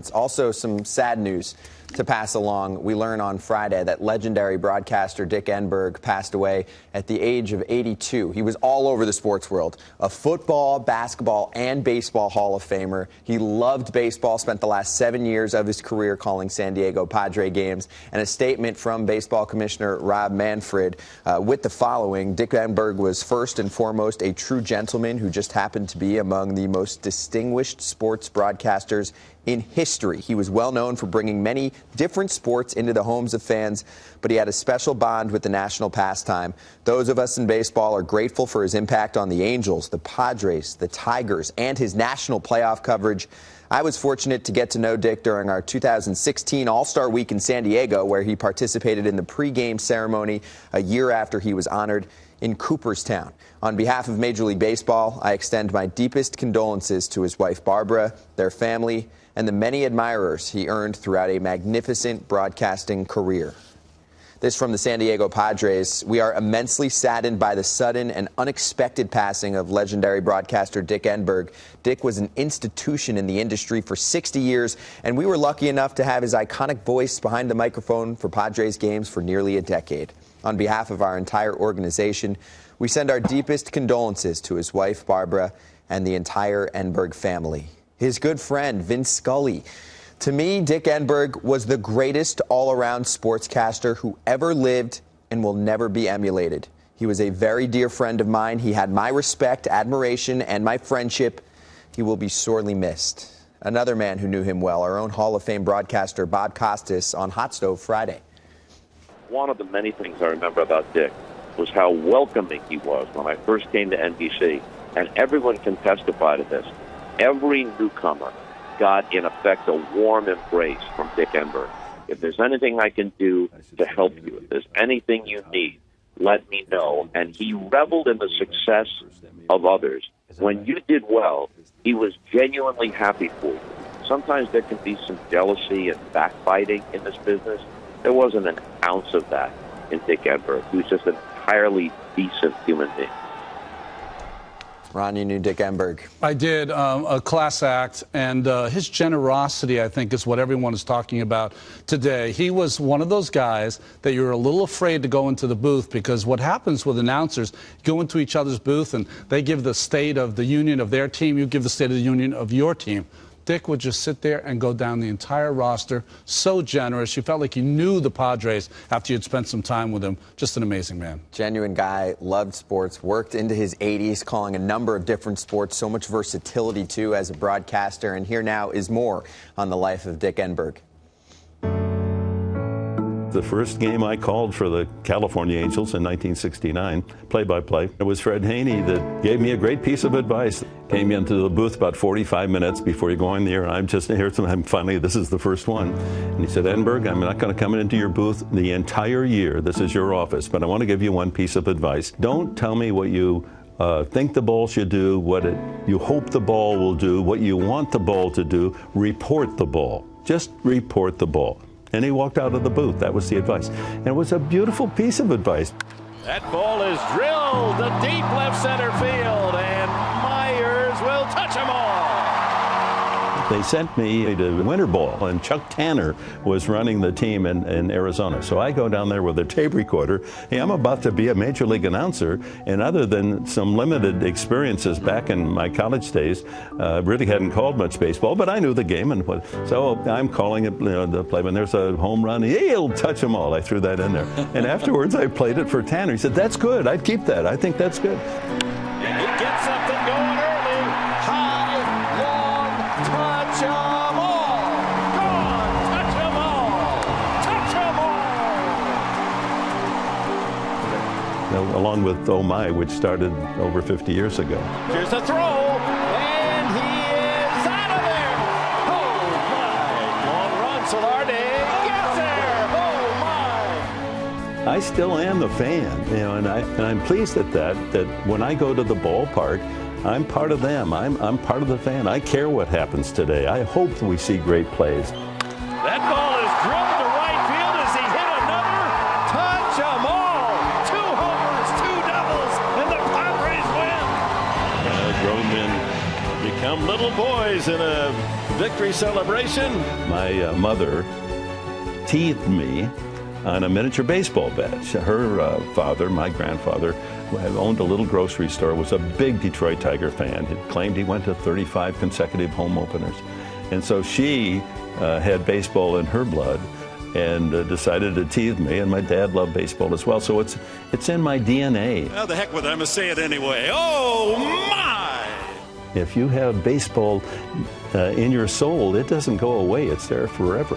It's also some sad news to pass along. We learn on Friday that legendary broadcaster Dick Enberg passed away at the age of 82. He was all over the sports world, a football, basketball, and baseball Hall of Famer. He loved baseball, spent the last 7 years of his career calling San Diego Padre games. And a statement from baseball commissioner Rob Manfred with the following: Dick Enberg was first and foremost a true gentleman who just happened to be among the most distinguished sports broadcasters in history. He was well known for bringing many different sports into the homes of fans, but he had a special bond with the national pastime. Those of us in baseball are grateful for his impact on the Angels, the Padres, the Tigers, and his national playoff coverage. I was fortunate to get to know Dick during our 2016 All-Star Week in San Diego, where he participated in the pregame ceremony a year after he was honored in Cooperstown. On behalf of Major League Baseball, I extend my deepest condolences to his wife Barbara, their family, and the many admirers he earned throughout a magnificent broadcasting career. This from the San Diego Padres. We are immensely saddened by the sudden and unexpected passing of legendary broadcaster Dick Enberg. Dick was an institution in the industry for 60 years, and we were lucky enough to have his iconic voice behind the microphone for Padres games for nearly a decade. On behalf of our entire organization, we send our deepest condolences to his wife, Barbara, and the entire Enberg family. His good friend, Vince Scully. To me, Dick Enberg was the greatest all-around sportscaster who ever lived and will never be emulated. He was a very dear friend of mine. He had my respect, admiration, and my friendship. He will be sorely missed. Another man who knew him well, our own Hall of Fame broadcaster, Bob Costas, on Hot Stove Friday. One of the many things I remember about Dick was how welcoming he was when I first came to NBC, and everyone can testify to this. Every newcomer got, in effect, a warm embrace from Dick Enberg. If there's anything I can do to help you, if there's anything you need, let me know. And he reveled in the success of others. When you did well, he was genuinely happy for you. Sometimes there can be some jealousy and backbiting in this business. There wasn't an ounce of that in Dick Enberg. He was just an entirely decent human being. Ron, you knew Dick Enberg. I did, a class act, and his generosity, I think, is what everyone is talking about today. He was one of those guys that you're a little afraid to go into the booth, because what happens with announcers, go into each other's booth and they give the state of the union of their team, you give the state of the union of your team. Dick would just sit there and go down the entire roster. So generous. You felt like you knew the Padres after you'd spent some time with him. Just an amazing man. Genuine guy, loved sports, worked into his 80s, calling a number of different sports. So much versatility, too, as a broadcaster. And here now is more on the life of Dick Enberg. The first game I called for the California Angels in 1969, play-by-play, it was Fred Haney that gave me a great piece of advice. Came into the booth about 45 minutes before you go in there, and I'm just here. Finally, this is the first one. And he said, Enberg, I'm not going to come into your booth the entire year. This is your office, but I want to give you one piece of advice. Don't tell me what you think the ball should do, what you hope the ball will do, what you want the ball to do. Report the ball. Just report the ball. And he walked out of the booth. That was the advice. And it was a beautiful piece of advice. That ball is drilled to deep left center field, and Myers will touch them all. They sent me to winter ball, and Chuck Tanner was running the team in Arizona. So I go down there with a tape recorder. Hey, I'm about to be a major league announcer, and other than some limited experiences back in my college days, really hadn't called much baseball, but I knew the game. And so I'm calling it, the play. When there's a home run, he'll touch them all. I threw that in there. And afterwards, I played it for Tanner. He said, that's good. I'd keep that. I think that's good. He gets something going early. High, long, touch 'em all. Gone, touch 'em all. Touch 'em all. Along with Oh My, which started over 50 years ago. Here's the throw, and he is out of there. Oh my! Long run, Solardi gets there. Oh my! I still am the fan, and I'm pleased at that when I go to the ballpark, I'm part of them. I'm part of the fan. I care what happens today. I hope we see great plays. That ball is drilled to right field as he hit another. Touch 'em all. 2 homers, 2 doubles, and the Padres win. Grown men become little boys in a victory celebration. My mother teethed me on a miniature baseball bat. Her father, my grandfather, owned a little grocery store, was a big Detroit Tiger fan. He claimed he went to 35 consecutive home openers. And so she had baseball in her blood and decided to tease me, and my dad loved baseball as well. So it's in my DNA. Well, the heck with it, I'm going to say it anyway. Oh, my! If you have baseball in your soul, it doesn't go away. It's there forever.